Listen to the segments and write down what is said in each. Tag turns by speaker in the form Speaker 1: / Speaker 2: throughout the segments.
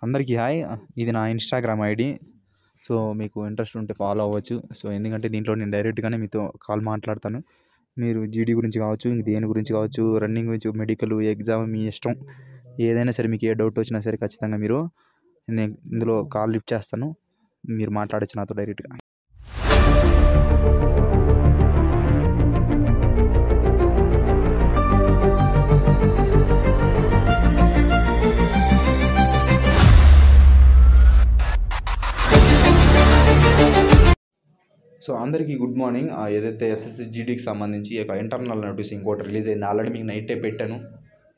Speaker 1: అందరికీ హాయ్. ఇది నా ఇన్‌స్టాగ్రామ్ ఐడీ. సో, మీకు ఇంట్రెస్ట్ ఉంటే ఫాలో అవ్వచ్చు. సో, ఎందుకంటే దీంట్లో నేను డైరెక్ట్‌గానే మీతో కాల్ మాట్లాడతాను. మీరు జీడీ గురించి కావచ్చు, దేని గురించి కావచ్చు, రన్నింగ్ గురించి, మెడికల్, ఎగ్జామ్ మీ ఇష్టం. ఏదైనా సరే మీకు ఏ డౌట్ వచ్చినా సరే ఖచ్చితంగా మీరు నేను ఇందులో కాల్ లిఫ్ట్ చేస్తాను. మీరు మాట్లాడొచ్చు నాతో డైరెక్ట్‌గా. సో, అందరికీ గుడ్ మార్నింగ్. ఏదైతే ఎస్ఎస్‌సి జీడీకి సంబంధించి ఒక ఇంటర్నల్ నోటీస్ ఇంకోటి రిలీజ్ అయింది. ఆల్రెడీ మీకు నైటే పెట్టాను.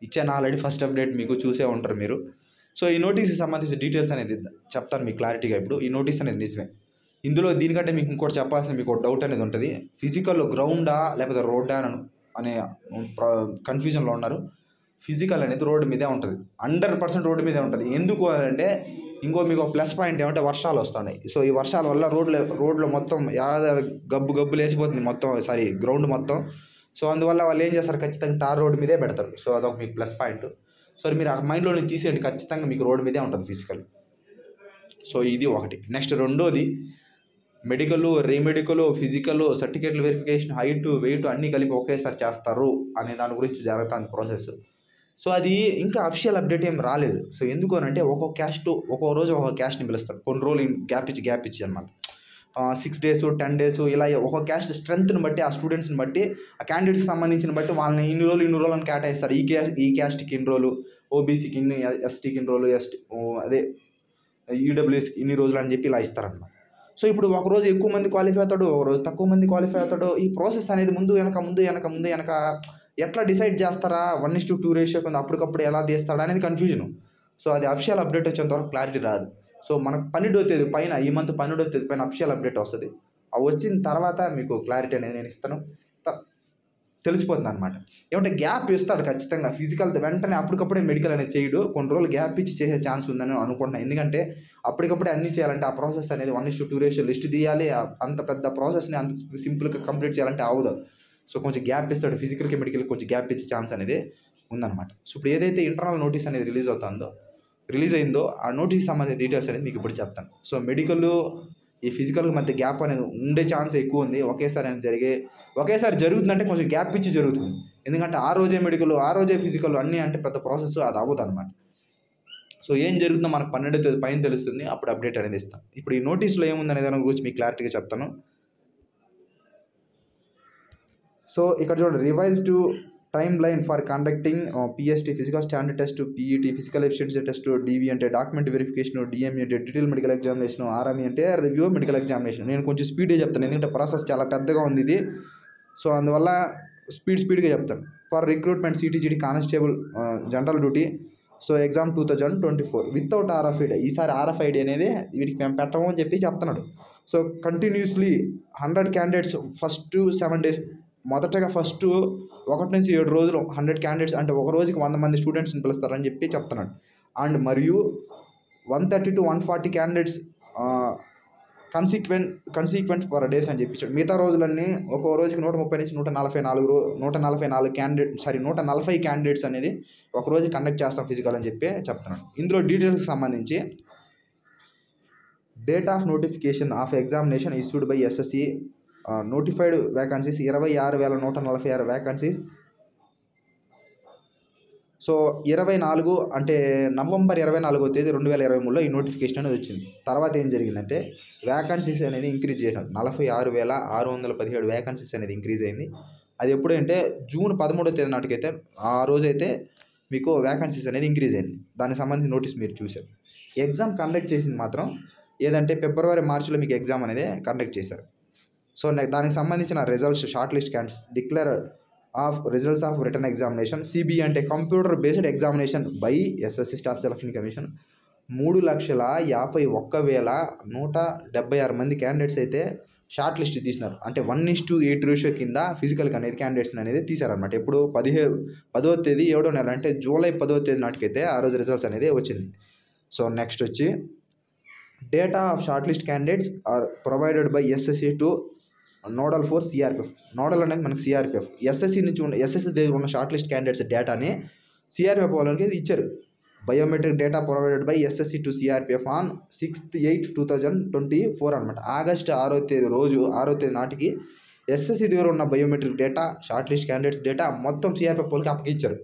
Speaker 1: ఇచ్చాను ఆల్రెడీ ఫస్ట్ అప్డేట్ మీకు చూసే ఉంటారు మీరు. సో, ఈ నోటీస్‌కి సంబంధించిన డీటెయిల్స్ అనేది చెప్తాను మీకు క్లారిటీగా ఇప్పుడు. ఈ నోటీస్ అనేది నిజమే. ఇందులో దీనికంటే మీకు ఇంకోటి చెప్పాల్సిన మీకు ఒక డౌట్ అనేది ఉంటుంది. ఫిజికల్ గ్రౌండా లేకపోతే రోడ్డా అనే కన్ఫ్యూజన్లో ఉన్నారు. ఫిజికల్ అనేది రోడ్డు మీదే ఉంటుంది. 100% రోడ్డు మీదే ఉంటుంది. ఎందుకు అంటే ఇంకో మీకు ప్లస్ పాయింట్ ఏమంటే వర్షాలు వస్తున్నాయి. సో, ఈ వర్షాల వల్ల రోడ్లో మొత్తం గబ్బు లేసిపోతుంది మొత్తం. గ్రౌండ్ మొత్తం. సో, అందువల్ల వాళ్ళు ఏం చేస్తారు, ఖచ్చితంగా తార్ రోడ్డు మీదే పెడతారు. సో, అదొక మీకు ప్లస్ పాయింట్. సో, మీరు ఆ మైండ్లో నుంచి తీసేయండి. ఖచ్చితంగా మీకు రోడ్డు మీదే ఉంటుంది ఫిజికల్. సో, ఇది ఒకటి. నెక్స్ట్ రెండోది మెడికల్, రీమెడికల్, ఫిజికల్, సర్టిఫికేట్ల వెరిఫికేషన్, హైట్, వెయిట్ అన్నీ కలిపి ఒకేసారి చేస్తారు అనే దాని గురించి జరుగుతుంది ప్రాసెస్. సో, అది ఇంకా అఫిషియల్ అప్డేట్ ఏం రాలేదు. సో, ఎందుకు అనంటే ఒక్కొక్క క్యాస్ట్ ఒక్కో రోజు ఒక్కొక్క క్యాస్ట్‌ని పిలుస్తారు. కొన్ని రోజులు గ్యాప్ ఇచ్చి అనమాట. 6 డేస్, 10 డేస్ ఇలా ఒక్కొక్క క్యాస్ట్ స్ట్రెంత్‌ని బట్టి, ఆ స్టూడెంట్స్‌ని బట్టి, ఆ క్యాండిడేట్స్‌కి సంబంధించిన బట్టి వాళ్ళని ఇన్ని రోజులు అని కేటాయిస్తారు. ఈ క్యాస్ట్‌కి ఇన్ని రోజులు, ఓబీసీకి ఇన్ని, ఎస్టీకి ఇన్ని రోజులు, ఈడబ్ల్యూఎస్‌కి ఇన్ని రోజులు అని చెప్పి ఇలా ఇస్తారన్నమాట. సో, ఇప్పుడు ఒకరోజు ఎక్కువ మంది క్వాలిఫై అవుతాడు, ఒకరోజు తక్కువ మంది క్వాలిఫై అవుతాడు. ఈ ప్రాసెస్ అనేది ముందు వెనక ఎట్లా డిసైడ్ చేస్తారా? 1:2 రేషియో కింద అప్పటికప్పుడు ఎలా తీస్తాడా అనేది కన్ఫ్యూజన్. సో, అది అఫిషియల్ అప్డేట్ వచ్చేంత వరకు క్లారిటీ రాదు. సో, మనకు 12వ తేదీ పైన, ఈ మంత్ 12వ తేదీ పైన అఫిషియల్ అప్డేట్ వస్తుంది. అవి వచ్చిన తర్వాత మీకు క్లారిటీ అనేది నేను ఇస్తాను. తెలిసిపోతుంది అనమాట. ఏమంటే గ్యాప్ ఇస్తాడు ఖచ్చితంగా. ఫిజికల్ వెంటనే అప్పటికప్పుడే మెడికల్ అనేది చేయడు. కొన్ని రోజులు గ్యాప్ ఇచ్చి చేసే ఛాన్స్ ఉందని అనుకుంటున్నాను. ఎందుకంటే అప్పటికప్పుడే అన్నీ చేయాలంటే ఆ ప్రాసెస్ అనేది 1:2 రేషియో లిస్ట్ తీయాలి. అంత పెద్ద ప్రాసెస్ని అంత సింపుల్గా కంప్లీట్ చేయాలంటే అవ్వదు. సో, కొంచెం గ్యాప్ ఇస్తాడు. ఫిజికల్కి, మెడికల్కి కొంచెం గ్యాప్ ఇచ్చే ఛాన్స్ అనేది ఉందన్నమాట. సో, ఇప్పుడు ఏదైతే ఇంటర్నల్ నోటీస్ అనేది రిలీజ్ అయిందో ఆ నోటీస్ సంబంధించిన డీటెయిల్స్ అనేది మీకు ఇప్పుడు చెప్తాను. సో, మెడికల్, ఈ ఫిజికల్ మధ్య గ్యాప్ అనేది ఉండే ఛాన్స్ ఎక్కువ ఉంది. ఒకేసారి జరుగుతుందంటే కొంచెం గ్యాప్ ఇచ్చి జరుగుతుంది. ఎందుకంటే ఆ రోజే మెడికల్, ఆ రోజే ఫిజికల్ అన్నీ అంటే పెద్ద ప్రాసెస్, అది అవ్వదు అనమాట. సో, ఏం జరుగుతుందో మనకు 12వ తేదీ పైన తెలుస్తుంది. అప్పుడు అప్డేట్ అనేది ఇస్తాం. ఇప్పుడు ఈ నోటీస్లో ఏముందనే దాని గురించి మీకు క్లారిటీగా చెప్తాను. సో, ఇక్కడ చూడండి, revised time line for conducting PST physical standard test, PET physical efficiency test, DV అంటే డాక్యుమెంట్ వెరిఫికేషన్, డిఎంఈ అంటే డీటెయిల్ మెడికల్ ఎగ్జామినేషన్, ఆర్ఎంఈ అంటే రివ్యూ మెడికల్ ఎగ్జామినేషన్. నేను కొంచెం స్పీడ్గా చెప్తాను ఎందుకంటే ప్రాసెస్ చాలా పెద్దగా ఉంది ఇది. సో, అందువల్ల స్పీడ్గా చెప్తాను. For recruitment CTGD constable general duty. So, exam 2024 without RFID. ఈసారి ఆర్ఎఫ్ఐడి అనేది వీటికి మేము పెట్టము అని చెప్పి చెప్తున్నాడు. So, continuously 100 candidates first 7 days. మొదటగా ఫస్ట్ 1 నుంచి 7 రోజులు 100 క్యాండిడేట్స్ అంటే ఒక రోజుకి 100 మంది స్టూడెంట్స్ని పిలుస్తారని చెప్పి చెప్తున్నాడు. అండ్ మరియు 130 to 140 క్యాండిడేట్స్ కన్సీక్వెంట్ ఫర్ డేస్ అని చెప్పించాడు. మిగతా రోజులన్నీ ఒక్కో రోజుకి 130 నుంచి 140 క్యాండిడేట్స్ అనేది ఒక రోజు కండక్ట్ చేస్తాం ఫిజికల్ అని చెప్పి చెప్తున్నాడు. ఇందులో డీటెయిల్స్కి సంబంధించి date of notification off examination issued by SSC, notified vacancies 26,146 vacancies. So, 24 అంటే నవంబర్ 24వ తేదీ 2023లో ఈ నోటిఫికేషన్ అనేది వచ్చింది. తర్వాత ఏం జరిగిందంటే వ్యాకన్సీస్ అనేది ఇంక్రీజ్ చేశారు. 46,617 వ్యాకన్సీస్ అనేది ఇంక్రీజ్ అయింది. అది ఎప్పుడంటే జూన్ 13వ తేదీ నాటికైతే ఆ రోజైతే మీకు వ్యాకన్సీస్ అనేది ఇంక్రీజ్ అయింది. దానికి సంబంధించిన నోటీస్ మీరు చూశారు. ఎగ్జామ్ కండక్ట్ చేసింది మాత్రం ఏదంటే ఫిబ్రవరి, మార్చిలో మీకు ఎగ్జామ్ అనేది కండక్ట్ చేశారు. సో, దానికి సంబంధించిన results short list declare of results of written examination, CBE అంటే computer based examination by SSC staff selection commission. 3,51,176 మంది క్యాండిడేట్స్ అయితే షార్ట్ లిస్ట్ తీసినారు. అంటే 1:8 రేషియో కింద ఫిజికల్కి అనేది క్యాండిడేట్స్ని అనేది తీశారనమాట. ఎప్పుడు 10వ తేదీ 7వ నెల అంటే జూలై 10వ తేదీ నాటికైతే ఆ రోజు రిజల్ట్స్ అనేది వచ్చింది. సో, నెక్స్ట్ వచ్చి data of short list candidates are provided by SSC to nodal for CRPF. Nodal అనేది మనకి సిఆర్పిఎఫ్. ఎస్ఎస్సి దగ్గర ఉన్న షార్ట్ లిస్ట్ క్యాండిడేట్స్ డేటాని సిఆర్పిఎఫ్ వాళ్ళకి ఇచ్చారు. Biometric data provided by SSC to CRPF on 6/8/2024 అనమాట. ఆగస్టు 6వ తేదీ నాటికి ఎస్ఎస్సి దగ్గర ఉన్న biometric data, short list candidates data మొత్తం సిఆర్పిఎఫ్ వాళ్ళకి అప్పగించారు.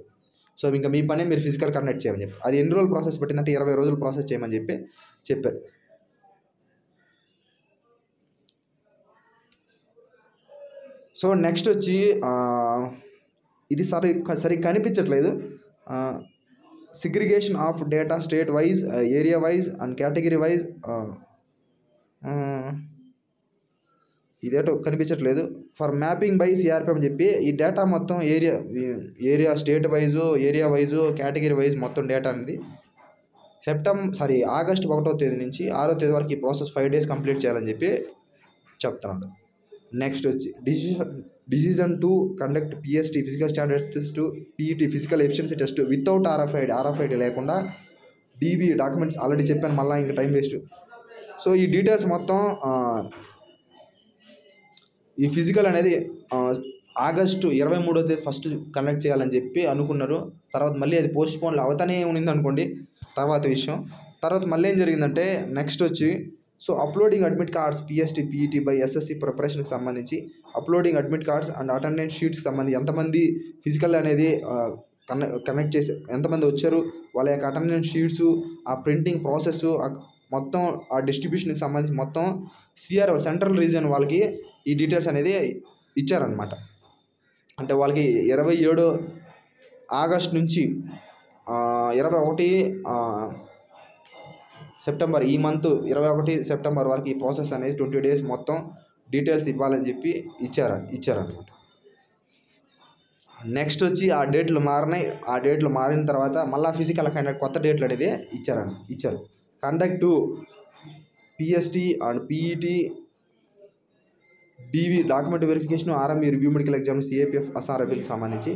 Speaker 1: సో ఇంకా మీ పనే మీరు ఫిజికల్ కండక్ట్ చేయమని చెప్పి, అది ఎన్ని రోజులు ప్రాసెస్ పట్టిందంటే 20 రోజులు ప్రాసెస్ చేయమని చెప్పారు. సో నెక్స్ట్ వచ్చి ఇది సరిగ్గా కనిపించట్లేదు. Segregation of data state wise, area wise and category wise, ఇదేటో కనిపించట్లేదు. ఫర్ మ్యాపింగ్ బై సిఆర్పిఎఫ్ అని చెప్పి ఈ డేటా మొత్తం area state wise, area wise, category wise మొత్తం డేటా అనేది ఆగస్టు 1వ తేదీ నుంచి 6వ తేదీ వరకు ఈ ప్రాసెస్ 5 days కంప్లీట్ చేయాలని చెప్పి చెప్తున్నాడు. నెక్స్ట్ వచ్చి decision to conduct PST physical standard test, PET physical efficiency test without RFID లేకుండా, డీబీ డాక్యుమెంట్స్ ఆల్రెడీ చెప్పాను, మళ్ళీ ఇంకా టైం వేస్ట్. సో ఈ డీటెయిల్స్ మొత్తం ఈ ఫిజికల్ అనేది ఆగస్టు 23వ తేదీ ఫస్ట్ కండక్ట్ చేయాలని చెప్పి అనుకున్నారు. తర్వాత మళ్ళీ అది పోస్ట్పోన్లు అవుతానే ఉన్నింది అనుకోండి, తర్వాత విషయం. తర్వాత మళ్ళీ ఏం జరిగిందంటే నెక్స్ట్ వచ్చి uploading admit cards PST PET by SSC ప్రిపరేషన్కి సంబంధించి uploading admit cards and attendance షీట్స్కి సంబంధించి ఎంతమంది ఫిజికల్ అనేది కనెక్ట్ చేసి ఎంతమంది వచ్చారు, వాళ్ళ యొక్క అటెండెన్స్ షీట్స్, ఆ ప్రింటింగ్ ప్రాసెస్ మొత్తం, ఆ డిస్ట్రిబ్యూషన్కి సంబంధించి మొత్తం సెంట్రల్ రీజియన్ వాళ్ళకి ఈ డీటెయిల్స్ అనేది ఇచ్చారనమాట. అంటే వాళ్ళకి 27 ఆగస్ట్ నుంచి 21 సెప్టెంబర్, ఈ మంత్ 21 సెప్టెంబర్ వరకు ఈ ప్రాసెస్ అనేది 20 days మొత్తం డీటెయిల్స్ ఇవ్వాలని చెప్పి ఇచ్చారనమాట. నెక్స్ట్ వచ్చి ఆ డేట్లు మారినాయి. ఆ డేట్లు మారిన తర్వాత మళ్ళీ ఫిజికల్ కండక్ట్ కొత్త డేట్లు అనేది ఇచ్చారు. Conduct PST and PET, DV document verification, RME review medical exam, CAPF, ఎస్ఆర్ఎఫ్కి సంబంధించి.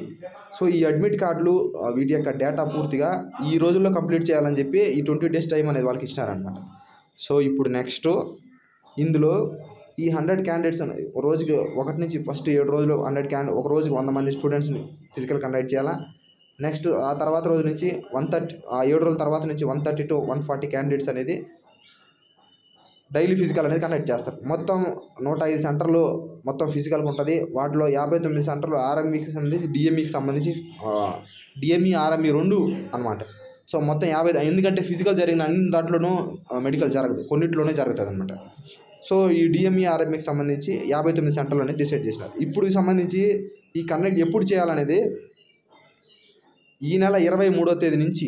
Speaker 1: సో ఈ అడ్మిట్ కార్డులు వీటి యొక్క డేటా పూర్తిగా ఈ రోజుల్లో కంప్లీట్ చేయాలని చెప్పి ఈ 20 days టైం అనేది వాళ్ళకి ఇచ్చినారనమాట. సో ఇప్పుడు నెక్స్ట్ ఇందులో ఈ 100 క్యాండిడేట్స్ రోజుకి 1 నుంచి ఫస్ట్ 7 రోజులు 100 ఒక రోజుకి 100 మంది స్టూడెంట్స్ని ఫిజికల్ కండక్ట్ చేయాలా. నెక్స్ట్ ఆ తర్వాత రోజు నుంచి 130, ఆ 7 రోజుల తర్వాత నుంచి 130 to 140 క్యాండిడేట్స్ అనేది డైలీ ఫిజికల్ అనేది కండక్ట్ చేస్తారు. మొత్తం 105 సెంటర్లు మొత్తం ఫిజికల్గా ఉంటుంది. వాటిలో 59 సెంటర్లు ఆర్ఎంఈకి సంబంధించి, డిఎంఈకి సంబంధించి, డిఎంఈ ఆర్ఎంఈ 2 అనమాట. సో మొత్తం 50, ఎందుకంటే ఫిజికల్ జరిగిన అన్ని దాంట్లోనూ మెడికల్ జరగదు, కొన్నింటిలోనే జరుగుతుంది అనమాట. సో ఈ డిఎంఈ ఆర్ఎంఈకి సంబంధించి 59 సెంటర్లు అనేది డిసైడ్ చేసినారు. ఇప్పుడు సంబంధించి ఈ కండక్ట్ ఎప్పుడు చేయాలనేది ఈ నెల 23వ తేదీ నుంచి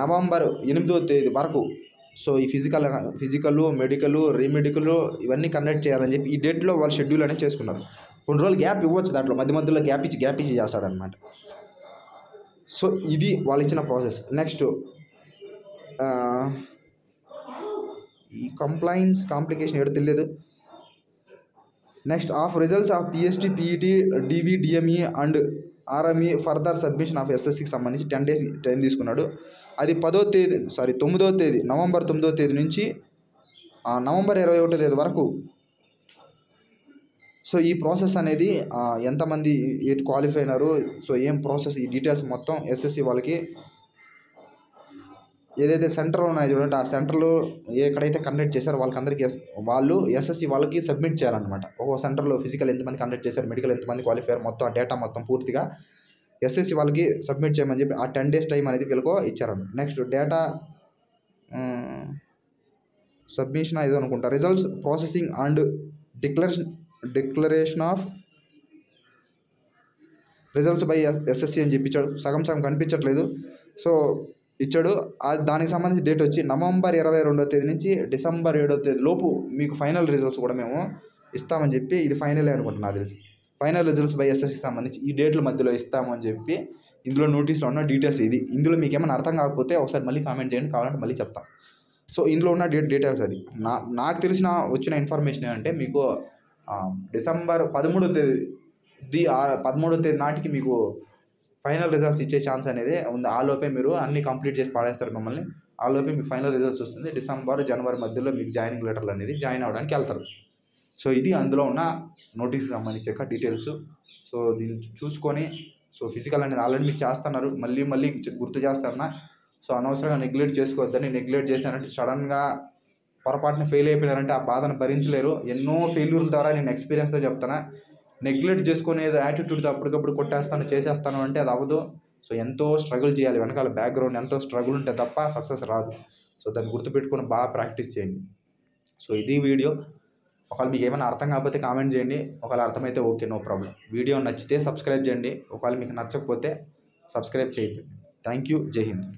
Speaker 1: నవంబర్ 8వ తేదీ వరకు. సో ఈ ఫిజికల్, మెడికల్, రీమెడికల్ ఇవన్నీ కండక్ట్ చేయాలని చెప్పి ఈ డేట్లో వాళ్ళు షెడ్యూల్ అనేది చేసుకున్నారు. కొన్ని రోజులు గ్యాప్ ఇవ్వచ్చు, దాంట్లో మధ్యలో గ్యాప్ ఇచ్చి చేస్తాడనమాట. సో ఇది వాళ్ళు ఇచ్చిన ప్రాసెస్. నెక్స్ట్ ఈ కాంప్లికేషన్ ఏదో తెలియదు. Next of results of PST, PET, DV, DME and RME further submission of ఎస్ఎస్సికి సంబంధించి 10 days టైం తీసుకున్నాడు. అది 9వ తేదీ నవంబర్ 9వ తేదీ నుంచి నవంబర్ 21వ తేదీ వరకు. సో ఈ ప్రాసెస్ అనేది ఎంతమంది క్వాలిఫై అయినారు, సో ఏం ప్రాసెస్, ఈ డీటెయిల్స్ మొత్తం ఎస్ఎస్సి వాళ్ళకి ఏదైతే సెంటర్లు ఉన్నాయో చూడండి, ఆ సెంటర్లు ఎక్కడైతే కండక్ట్ చేశారో వాళ్ళకందరికీ వాళ్ళు ఎస్ఎస్సి వాళ్ళకి సబ్మిట్ చేయాలన్నమాట. ఒక్కో సెంటర్లో ఫిజికల్ ఎంతమంది కండక్ట్ చేశారు, మెడికల్ ఎంతమంది క్వాలిఫై అయ్యారు, మొత్తం ఆ డేటా మొత్తం పూర్తిగా ఎస్ఎస్సి వాళ్ళకి సబ్మిట్ చేయమని చెప్పి ఆ 10 days టైం అనేది వీళ్ళకు ఇచ్చారన్నమాట. నెక్స్ట్ డేటా సబ్మిషన్ ఏదో అనుకుంటా, results processing and declaration of results by SSC అని చెప్పించాడు. సగం కనిపించట్లేదు. సో ఇచ్చాడు. దానికి సంబంధించి డేట్ వచ్చి నవంబర్ 22వ తేదీ నుంచి డిసెంబర్ 7వ తేదీ లోపు మీకు ఫైనల్ రిజల్ట్స్ కూడా మేము ఇస్తామని చెప్పి, ఇది ఫైనలే అనుకుంటున్నా తెలిసి, ఫైనల్ రిజల్ట్స్ బై ఎస్ఎస్సికి సంబంధించి ఈ డేట్ల మధ్యలో ఇస్తామని చెప్పి ఇందులో నోటీస్లో ఉన్న డీటెయిల్స్ ఇది. ఇందులో మీకు ఏమైనా అర్థం కాకపోతే ఒకసారి మళ్ళీ కామెంట్ చేయండి, కావాలంటే మళ్ళీ చెప్తాం. సో ఇందులో ఉన్న డీటెయిల్స్ అది. నాకు తెలిసిన వచ్చిన ఇన్ఫర్మేషన్ ఏంటంటే మీకు డిసెంబర్ 13వ తేదీ నాటికి మీకు ఫైనల్ రిజల్ట్స్ ఇచ్చే ఛాన్స్ అనేది ఉంది. ఆ లోపే మీరు అన్నీ కంప్లీట్ చేసి పాడేస్తారు మమ్మల్ని. ఆ లోపే మీకు ఫైనల్ రిజల్ట్స్ వస్తుంది. డిసెంబర్, జనవరి మధ్యలో మీకు జాయినింగ్ లెటర్లు అనేది జాయిన్ అవ్వడానికి వెళ్తారు. సో ఇది అందులో ఉన్న నోటీస్కి సంబంధించి డీటెయిల్స్. సో దీన్ని చూసుకొని, సో ఫిజికల్ అనేది ఆల్రెడీ మీకు చేస్తున్నారు, మళ్ళీ గుర్తు చేస్తారన్నా. సో అనవసరంగా నెగ్లెక్ట్ చేసుకోవద్దని. నెగ్లెక్ట్ చేసినారంటే సడన్గా పొరపాటున ఫెయిల్ అయిపోయినారంటే ఆ బాధను భరించలేరు. ఎన్నో ఫెయిల్యూర్ల ద్వారా నేను ఎక్స్పీరియన్స్తో చెప్తున్నా. నెగ్లెక్ట్ చేసుకునే యాటిట్యూడ్తో అప్పటికప్పుడు కొట్టేస్తాను చేసేస్తాను అంటే అది అవ్వదు. సో ఎంతో స్ట్రగుల్ చేయాలి, వెనకాల బ్యాక్గ్రౌండ్ ఎంతో స్ట్రగుల్ ఉంటే తప్ప సక్సెస్ రాదు. సో దాన్ని గుర్తుపెట్టుకొని బాగా ప్రాక్టీస్ చేయండి. సో ఇది వీడియో. ఒకవేళ మీకు ఏమైనా అర్థం కాకపోతే కామెంట్ చేయండి. ఒకవేళ అర్థమైతే ఓకే, నో ప్రాబ్లం. వీడియో నచ్చితే సబ్స్క్రైబ్ చేయండి. ఒకవేళ మీకు నచ్చకపోతే సబ్స్క్రైబ్ చేయొద్దు. Thank you. జై హింద్.